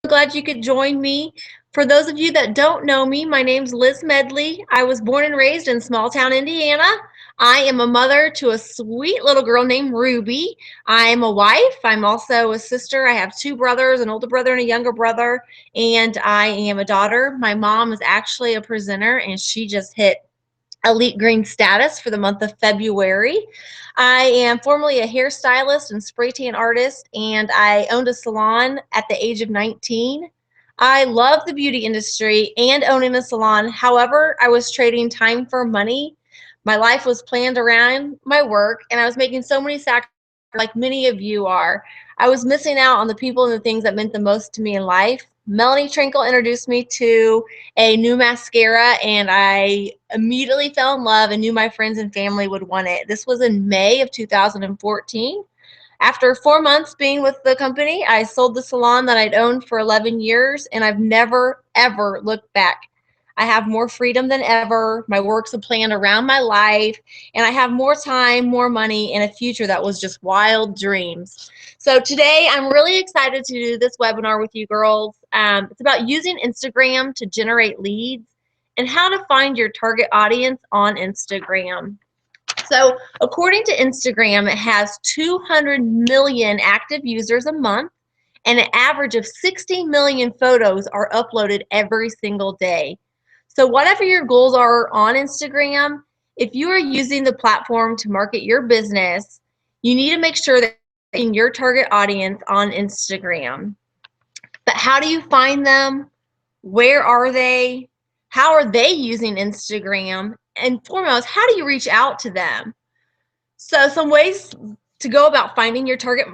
Glad you could join me. For those of you that don't know me, my name's Liz Medley. I was born and raised in small town Indiana. I am a mother to a sweet little girl named Ruby. I am a wife. I'm also a sister. I have two brothers, an older brother and a younger brother, and I am a daughter. My mom is actually a presenter, and she just hit Elite Green status for the month of February. I am formerly a hairstylist and spray tan artist, and I owned a salon at the age of 19. I love the beauty industry and owning a salon. However, I was trading time for money. My life was planned around my work, and I was making so many sacrifices, like many of you are. I was missing out on the people and the things that meant the most to me in life. Melanie Trinkle introduced me to a new mascara, and I immediately fell in love and knew my friends and family would want it. This was in May of 2014. After 4 months being with the company, I sold the salon that I'd owned for 11 years, and I've never, ever looked back. I have more freedom than ever. My work's a plan around my life, and I have more time, more money, and a future that was just wild dreams. So today, I'm really excited to do this webinar with you girls. It's about using Instagram to generate leads and how to find your target audience on Instagram. So according to Instagram, it has 200 million active users a month, and an average of 60 million photos are uploaded every single day. So whatever your goals are on Instagram, if you are using the platform to market your business, you need to make sure that you're in your target audience on Instagram. But how do you find them? Where are they? How are they using Instagram? And foremost, how do you reach out to them? So some ways to go about finding your target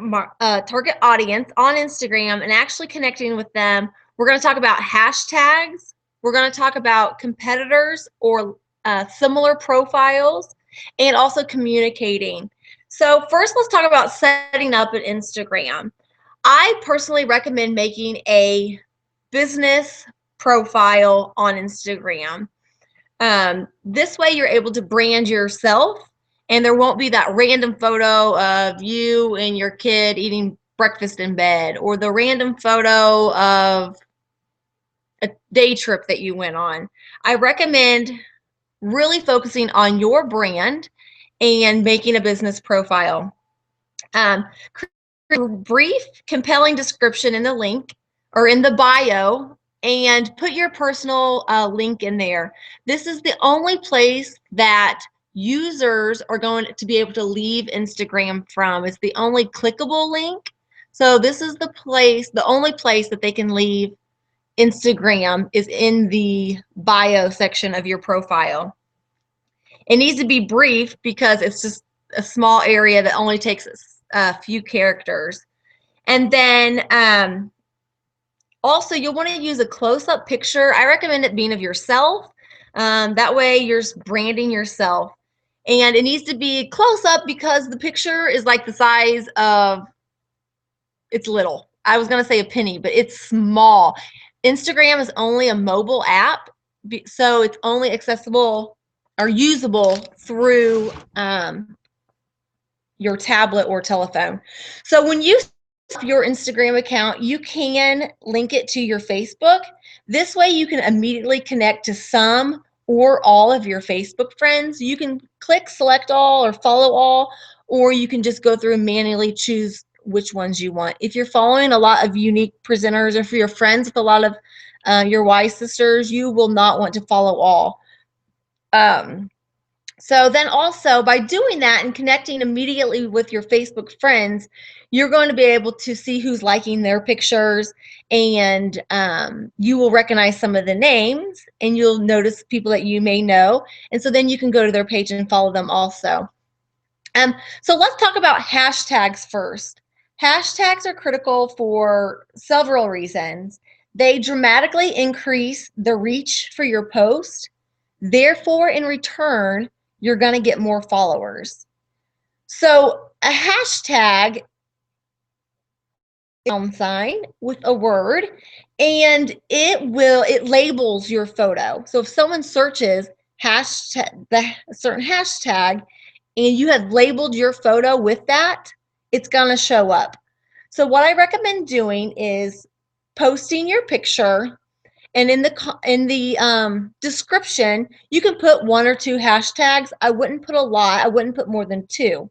audience on Instagram and actually connecting with them. We're going to talk about hashtags. We're going to talk about competitors or similar profiles, and also communicating. So first, let's talk about setting up an Instagram. I personally recommend making a business profile on Instagram. This way you're able to brand yourself, and there won't be that random photo of you and your kid eating breakfast in bed, or the random photo of a day trip that you went on. I recommend really focusing on your brand and making a business profile. Create a brief, compelling description in the link or in the bio, and put your personal link in there. This is the only place that users are going to be able to leave Instagram from. It's the only clickable link. So this is the place, the only place that they can leave Instagram is in the bio section of your profile. It needs to be brief because it's just a small area that only takes a few characters. And then also, you'll want to use a close-up picture. I recommend it being of yourself. That way you're branding yourself. And it needs to be close up because the picture is like the size of, it's little. I was going to say a penny, but it's small. Instagram is only a mobile app, so it's only accessible or usable through your tablet or telephone. So when you your Instagram account, you can link it to your Facebook. This way you can immediately connect to some or all of your Facebook friends. You can click select all or follow all, or you can just go through and manually choose which ones you want. If you're following a lot of unique presenters, or if you're friends with a lot of your Y sisters, you will not want to follow all. So then also by doing that and connecting immediately with your Facebook friends, you're going to be able to see who's liking their pictures, and you will recognize some of the names, and you'll notice people that you may know. And so then you can go to their page and follow them also. So let's talk about hashtags first. Hashtags are critical for several reasons. They dramatically increase the reach for your post. Therefore, in return, you're going to get more followers. So a hashtag sign with a word, and it labels your photo. So if someone searches the certain hashtag and you have labeled your photo with that, it's going to show up. So what I recommend doing is posting your picture, and in the description, you can put 1 or 2 hashtags. I wouldn't put a lot. I wouldn't put more than 2.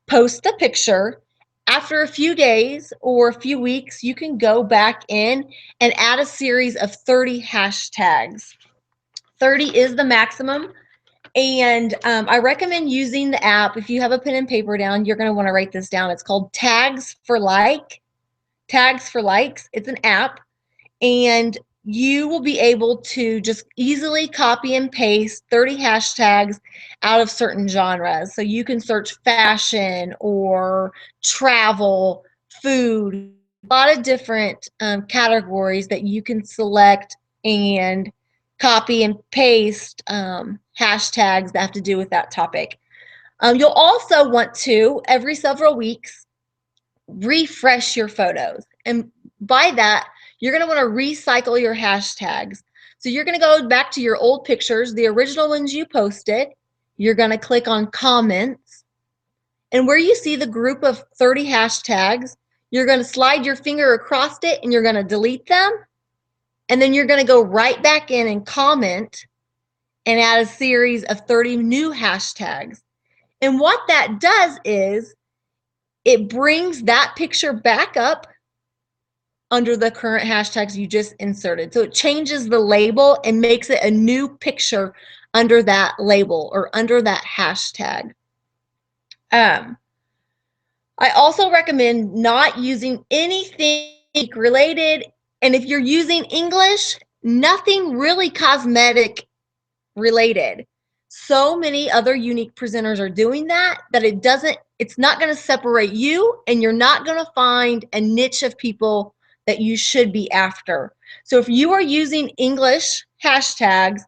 Post the picture. After a few days or a few weeks, you can go back in and add a series of 30 hashtags. 30 is the maximum. And I recommend using the app. If you have a pen and paper down, you're going to want to write this down. It's called Tags for Tags for Likes. It's an app, and you will be able to just easily copy and paste 30 hashtags out of certain genres. So you can search fashion or travel, food, a lot of different categories that you can select and copy and paste hashtags that have to do with that topic. You'll also want to, every several weeks, refresh your photos. And by that, you're going to want to recycle your hashtags. So you're going to go back to your old pictures, the original ones you posted. You're going to click on comments. And where you see the group of 30 hashtags, you're going to slide your finger across it and you're going to delete them. And then you're going to go right back in and comment and add a series of 30 new hashtags. And what that does is it brings that picture back up under the current hashtags you just inserted. So it changes the label and makes it a new picture under that label or under that hashtag. I also recommend not using anything related. And if you're using English, nothing really cosmetic related. So many other unique presenters are doing that it's not going to separate you, and you're not going to find a niche of people that you should be after. So if you are using English hashtags,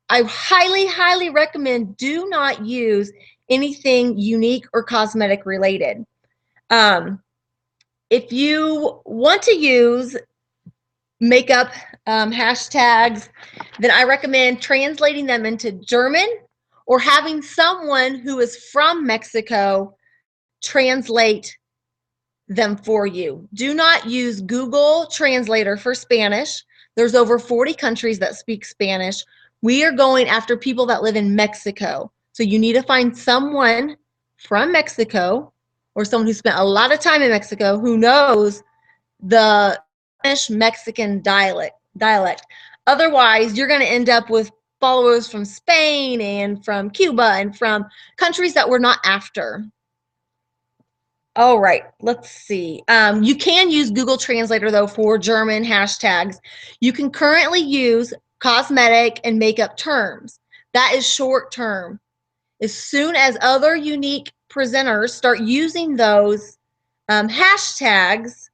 I highly, highly recommend do not use anything unique or cosmetic related. If you want to use makeup hashtags, then I recommend translating them into German or having someone who is from Mexico translate them for you. Do not use Google Translator for Spanish. There's over 40 countries that speak Spanish. We are going after people that live in Mexico. So you need to find someone from Mexico or someone who spent a lot of time in Mexico who knows the Spanish-Mexican dialect. Otherwise, you're going to end up with followers from Spain and from Cuba and from countries that we're not after. All right, let's see. You can use Google Translator, though, for German hashtags. You can currently use cosmetic and makeup terms. That is short term. As soon as other unique presenters start using those hashtags,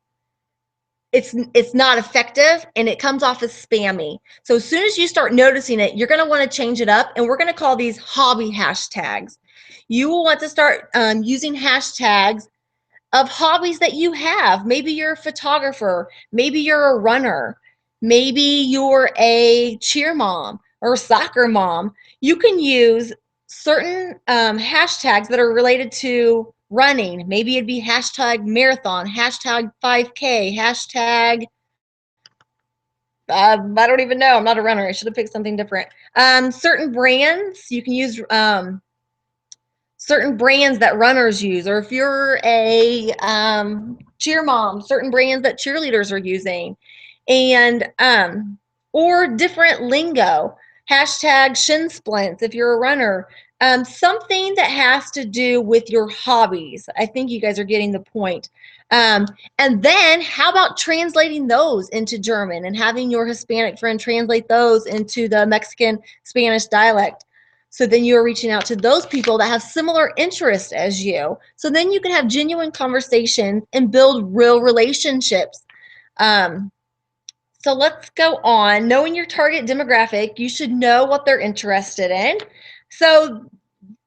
it's not effective and it comes off as spammy. So as soon as you start noticing it, you're going to want to change it up, and we're going to call these hobby hashtags. You will want to start using hashtags of hobbies that you have. Maybe you're a photographer, maybe you're a runner, maybe you're a cheer mom or a soccer mom. You can use certain hashtags that are related to running. Maybe it'd be hashtag marathon, hashtag 5K, hashtag I don't even know. I'm not a runner. I should have picked something different. Certain brands, you can use certain brands that runners use, or if you're a cheer mom, certain brands that cheerleaders are using, and or different lingo, hashtag shin splints if you're a runner, something that has to do with your hobbies. I think you guys are getting the point. And then how about translating those into German and having your Hispanic friend translate those into the Mexican Spanish dialect? So then you're reaching out to those people that have similar interests as you. So then you can have genuine conversations and build real relationships. So let's go on. Knowing your target demographic, you should know what they're interested in. So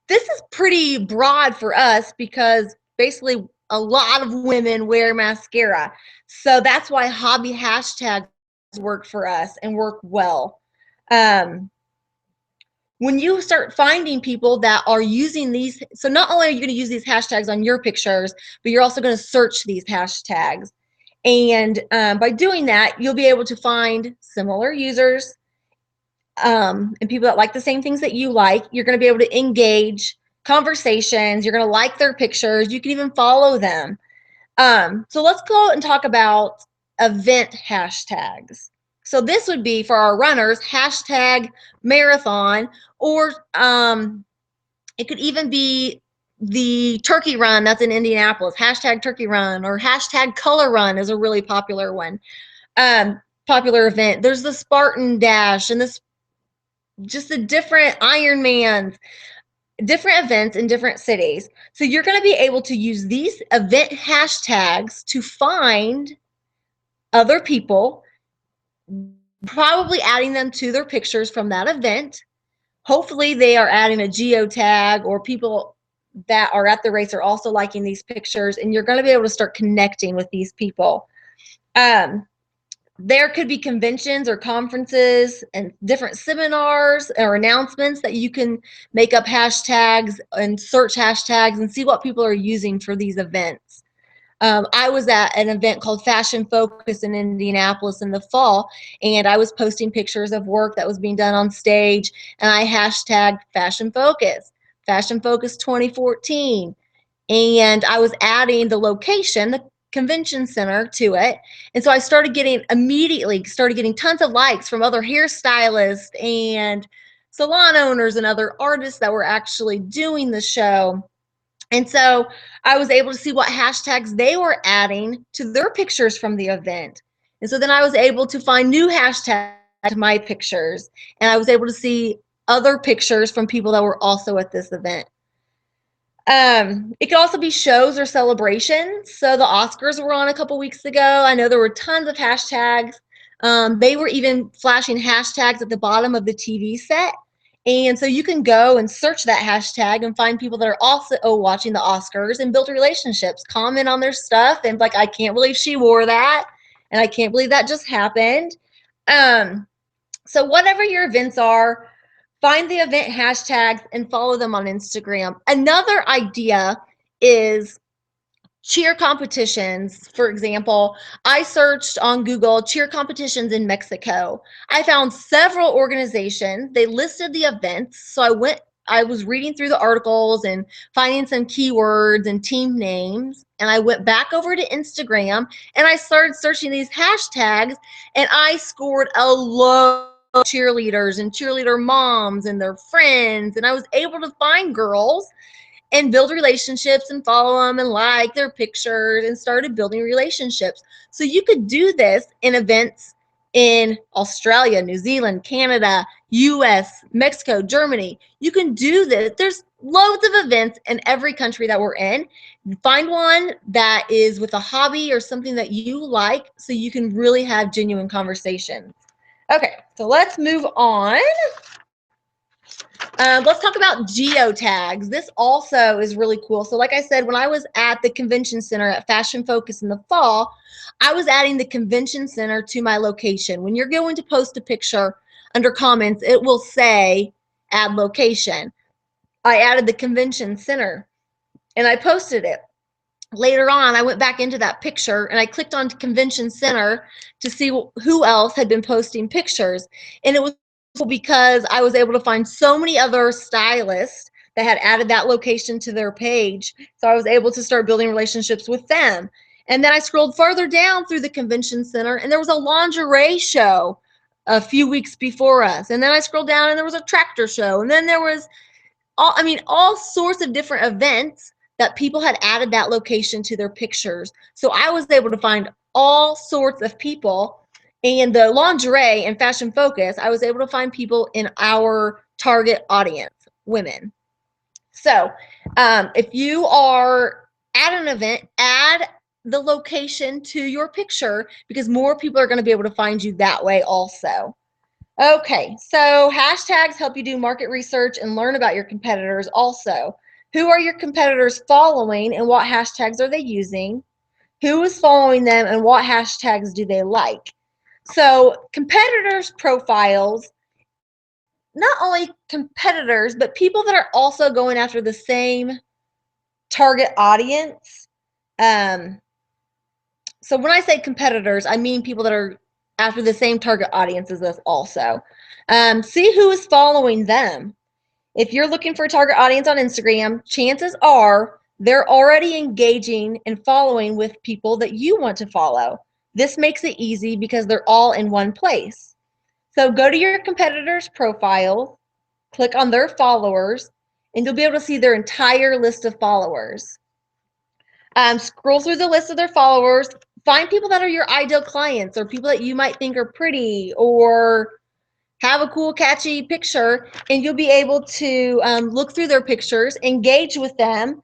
this is pretty broad for us because basically a lot of women wear mascara. So that's why hobby hashtags work for us and work well. When you start finding people that are using these, so not only are you going to use these hashtags on your pictures, but you're also going to search these hashtags. And by doing that, you'll be able to find similar users and people that like the same things that you like. You're going to be able to engage conversations. You're going to like their pictures. You can even follow them. So let's go and talk about event hashtags. So this would be for our runners, hashtag marathon, or it could even be the turkey run that's in Indianapolis, hashtag turkey run, or hashtag color run is a really popular one, popular event. There's the Spartan Dash and this just the different Ironmans, different events in different cities. So you're going to be able to use these event hashtags to find other people, probably adding them to their pictures from that event. Hopefully they are adding a geotag, or people that are at the race are also liking these pictures, and you're going to be able to start connecting with these people. There could be conventions or conferences and different seminars or announcements that you can make up hashtags and search hashtags and see what people are using for these events. I was at an event called Fashion Focus in Indianapolis in the fall, and I was posting pictures of work that was being done on stage, and I hashtagged Fashion Focus 2014, and I was adding the location, the convention center, to it. And so I immediately started getting tons of likes from other hairstylists and salon owners and other artists that were actually doing the show. And so I was able to see what hashtags they were adding to their pictures from the event. And so then I was able to find new hashtags to my pictures, and I was able to see other pictures from people that were also at this event. It could also be shows or celebrations. So the Oscars were on a couple weeks ago. I know there were tons of hashtags. They were even flashing hashtags at the bottom of the TV set. And so you can go and search that hashtag and find people that are also watching the Oscars and build relationships, comment on their stuff, and like, I can't believe she wore that, and I can't believe that just happened. So whatever your events are, find the event hashtags and follow them on Instagram. Another idea is cheer competitions. For example, I searched on Google cheer competitions in Mexico. I found several organizations. They listed the events. So I was reading through the articles and finding some keywords and team names. And I went back over to Instagram and I started searching these hashtags, and I scored a lot of cheerleaders and cheerleader moms and their friends. And I was able to find girls and build relationships and follow them and like their pictures, and started building relationships. So you could do this in events in Australia, New Zealand, Canada, US, Mexico, Germany. You can do this. There's loads of events in every country that we're in. Find one that is with a hobby or something that you like, so you can really have genuine conversations. Okay, so let's move on. Let's talk about geotags. This also is really cool. So like I said, when I was at the convention center at Fashion Focus in the fall, I was adding the convention center to my location. When you're going to post a picture, under comments, it will say add location. I added the convention center and I posted it. Later on, I went back into that picture and I clicked on convention center to see who else had been posting pictures. And it was because I was able to find so many other stylists that had added that location to their page. So I was able to start building relationships with them. And then I scrolled further down through the convention center, and there was a lingerie show a few weeks before us. And then I scrolled down and there was a tractor show. And then there was all sorts of different events that people had added that location to their pictures. So I was able to find all sorts of people. And the lingerie and Fashion Focus, I was able to find people in our target audience, women. So if you are at an event, add the location to your picture, because more people are going to be able to find you that way also. Okay, so hashtags help you do market research and learn about your competitors also. Who are your competitors following, and what hashtags are they using? Who is following them, and what hashtags do they like? So competitors' profiles, not only competitors, but people that are also going after the same target audience. So when I say competitors, I mean people that are after the same target audience as us also. See who is following them. If you're looking for a target audience on Instagram, chances are they're already engaging and following with people that you want to follow. This makes it easy because they're all in one place. So go to your competitor's profile, click on their followers, and you'll be able to see their entire list of followers. Scroll through the list of their followers, find people that are your ideal clients or people that you might think are pretty or have a cool, catchy picture, and you'll be able to look through their pictures, engage with them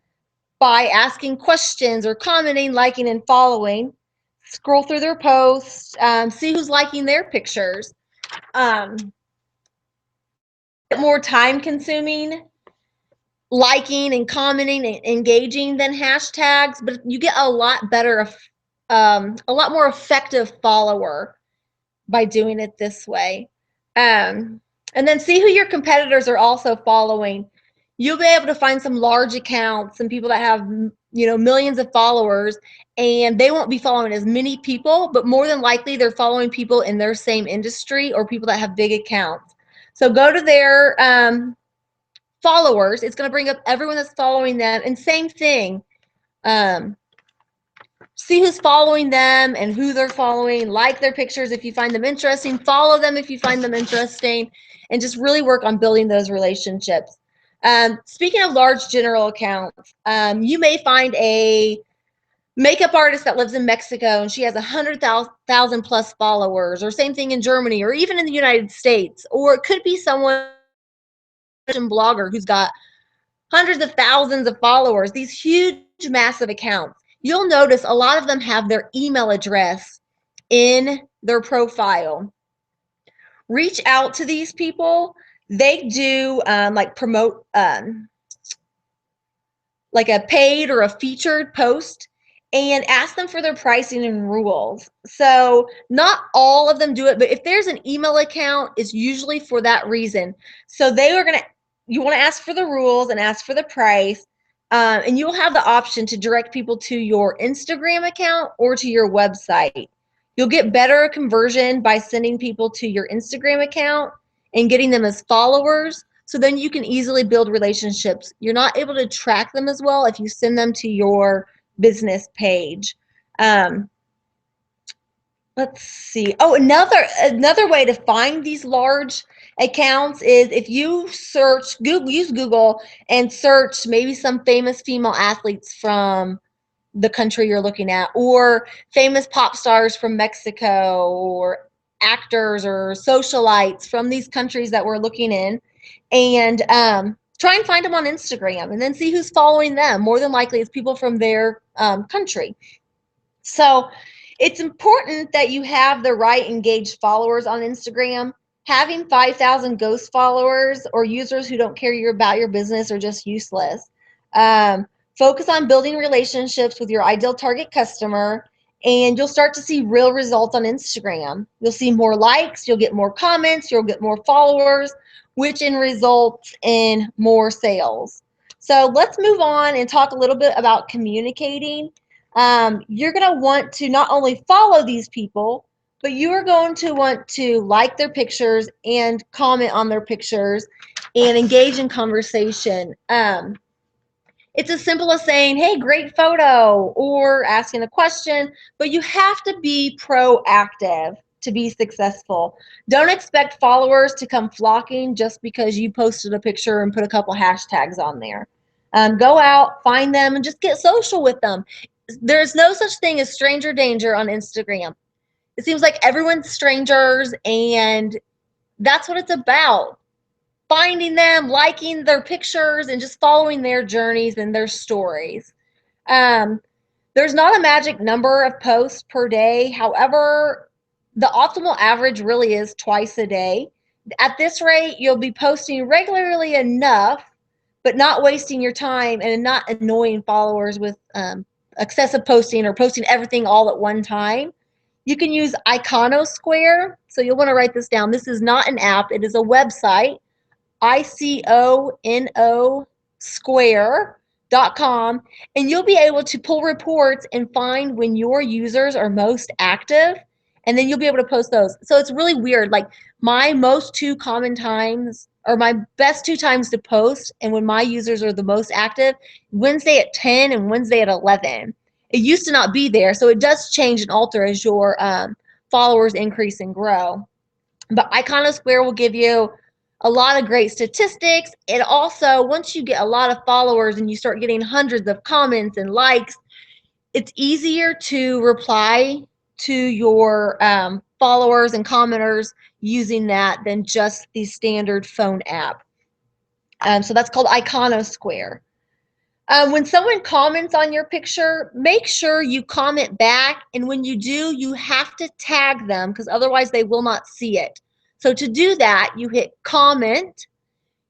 by asking questions or commenting, liking, and following. Scroll through their posts, see who's liking their pictures. More time consuming liking and commenting and engaging than hashtags, but you get a lot better, a lot more effective follower by doing it this way. And then see who your competitors are also following. You'll be able to find some large accounts, some people that have millions of followers, and they won't be following as many people, but more than likely they're following people in their same industry or people that have big accounts. So go to their followers. It's going to bring up everyone that's following them, and same thing. See who's following them and who they're following, like their pictures if you find them interesting, follow them if you find them interesting, and just really work on building those relationships. Speaking of large general accounts, you may find a makeup artist that lives in Mexico and she has 100,000 plus followers, or same thing in Germany, or even in the United States, or it could be someone blogger who's got hundreds of thousands of followers, these huge, massive accounts. You'll notice a lot of them have their email address in their profile. Reach out to these people. They do like promote like a paid or a featured post, and ask them for their pricing and rules. So not all of them do it, but if there's an email account, it's usually for that reason. So you want to ask for the rules and ask for the price, and you'll have the option to direct people to your Instagram account or to your website. You'll get better conversion by sending people to your Instagram account and getting them as followers. So then you can easily build relationships. You're not able to track them as well if you send them to your business page. Let's see. Oh, another way to find these large accounts is if you use Google and search maybe some famous female athletes from the country you're looking at, or famous pop stars from Mexico, or actors or socialites from these countries that we're looking in, and try and find them on Instagram and then see who's following them. More than likely it's people from their country. So it's important that you have the right engaged followers on Instagram. Having 5,000 ghost followers or users who don't care about your business are just useless. Focus on building relationships with your ideal target customer, and you'll start to see real results on Instagram. You'll see more likes, you'll get more comments, you'll get more followers, which results in more sales. So let's move on and talk a little bit about communicating. You're going to want to not only follow these people, but you are going to want to like their pictures and comment on their pictures and engage in conversation. It's as simple as saying, hey, great photo, or asking a question, but you have to be proactive to be successful. Don't expect followers to come flocking just because you posted a picture and put a couple hashtags on there. Go out, find them, and just get social with them. There's no such thing as stranger danger on Instagram. It seems like everyone's strangers, and that's what it's about. Finding them, liking their pictures, and just following their journeys and their stories. There's not a magic number of posts per day. However, the optimal average really is twice a day. At this rate, you'll be posting regularly enough, but not wasting your time and not annoying followers with excessive posting or posting everything all at one time. You can use Iconosquare. So you'll want to write this down. This is not an app. It is a website. ICONO Square. and you'll be able to pull reports and find when your users are most active, and then you'll be able to post those. So it's really weird. Like my most two common times, or my best two times to post, and when my users are the most active, Wednesday at 10 and Wednesday at 11. It used to not be there, so it does change and alter as your followers increase and grow. But Iconosquare will give you a lot of great statistics. It also, once you get a lot of followers and you start getting hundreds of comments and likes, it's easier to reply to your followers and commenters using that than just the standard phone app. So that's called Iconosquare. When someone comments on your picture, make sure you comment back. And when you do, you have to tag them because otherwise they will not see it. So to do that, you hit comment,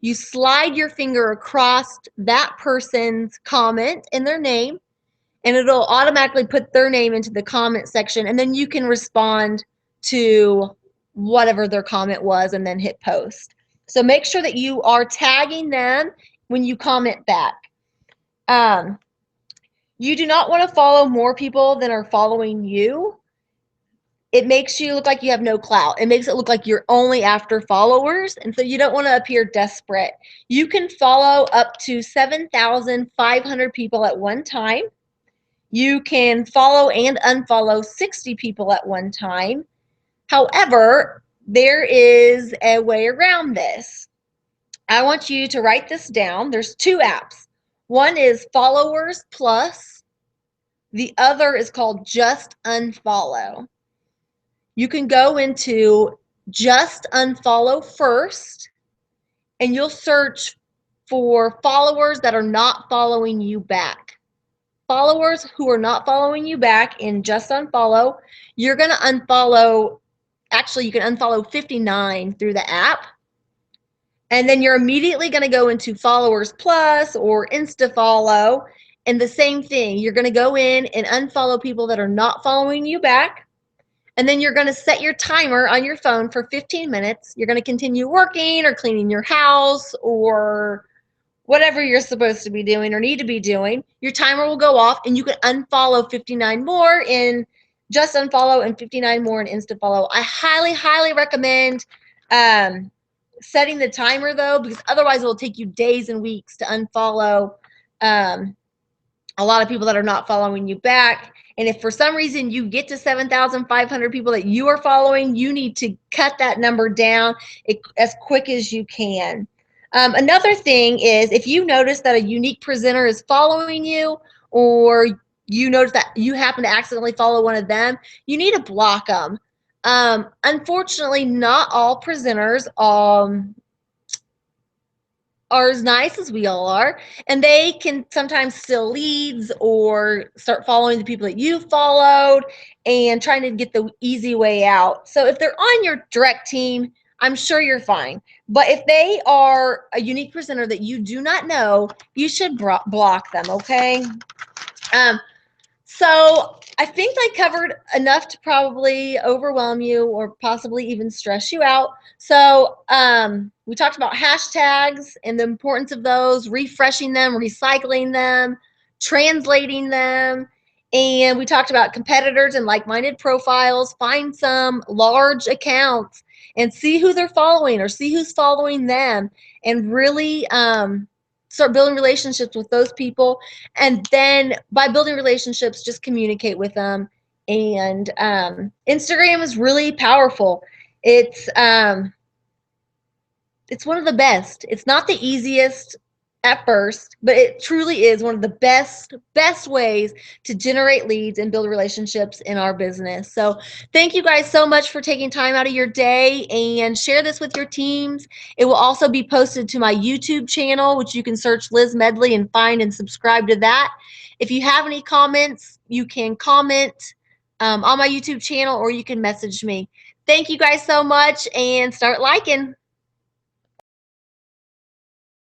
you slide your finger across that person's comment and their name, and it'll automatically put their name into the comment section. And then you can respond to whatever their comment was and then hit post. So make sure that you are tagging them when you comment back. You do not want to follow more people than are following you. It makes you look like you have no clout. It makes it look like you're only after followers, and so you don't want to appear desperate. You can follow up to 7,500 people at one time. You can follow and unfollow 60 people at one time. However, there is a way around this. I want you to write this down. There's two apps. One is Followers Plus. The other is called Just Unfollow. You can go into Just Unfollow first, and you'll search for followers that are not following you back. Followers who are not following you back in Just Unfollow, you're going to unfollow, actually you can unfollow 59 through the app. And then you're immediately going to go into Followers Plus or InstaFollow, and the same thing. You're going to go in and unfollow people that are not following you back. And then you're going to set your timer on your phone for 15 minutes. You're going to continue working or cleaning your house or whatever you're supposed to be doing or need to be doing. Your timer will go off, and you can unfollow 59 more in Just Unfollow and 59 more in InstaFollow. I highly, highly recommend setting the timer, though, because otherwise it will take you days and weeks to unfollow a lot of people that are not following you back. And if for some reason you get to 7,500 people that you are following, you need to cut that number down as quick as you can. Another thing is, if you notice that a unique presenter is following you, or you notice that you happen to accidentally follow one of them, you need to block them. Unfortunately, not all presenters are as nice as we all are, and they can sometimes steal leads or start following the people that you followed and trying to get the easy way out. So if they're on your direct team, I'm sure you're fine. But if they are a unique presenter that you do not know, you should block them, okay? So I think I covered enough to probably overwhelm you or possibly even stress you out. So we talked about hashtags and the importance of those, refreshing them, recycling them, translating them. And we talked about competitors and like-minded profiles. Find some large accounts and see who they're following or see who's following them, and really start building relationships with those people. And then by building relationships, just communicate with them. And Instagram is really powerful. It's one of the best. It's not the easiest at first, but it truly is one of the best ways to generate leads and build relationships in our business. So thank you guys so much for taking time out of your day, and share this with your teams. It will also be posted to my YouTube channel, which you can search Liz Medley and find and subscribe to that. If you have any comments, you can comment on my YouTube channel, or you can message me. Thank you guys so much, and start liking.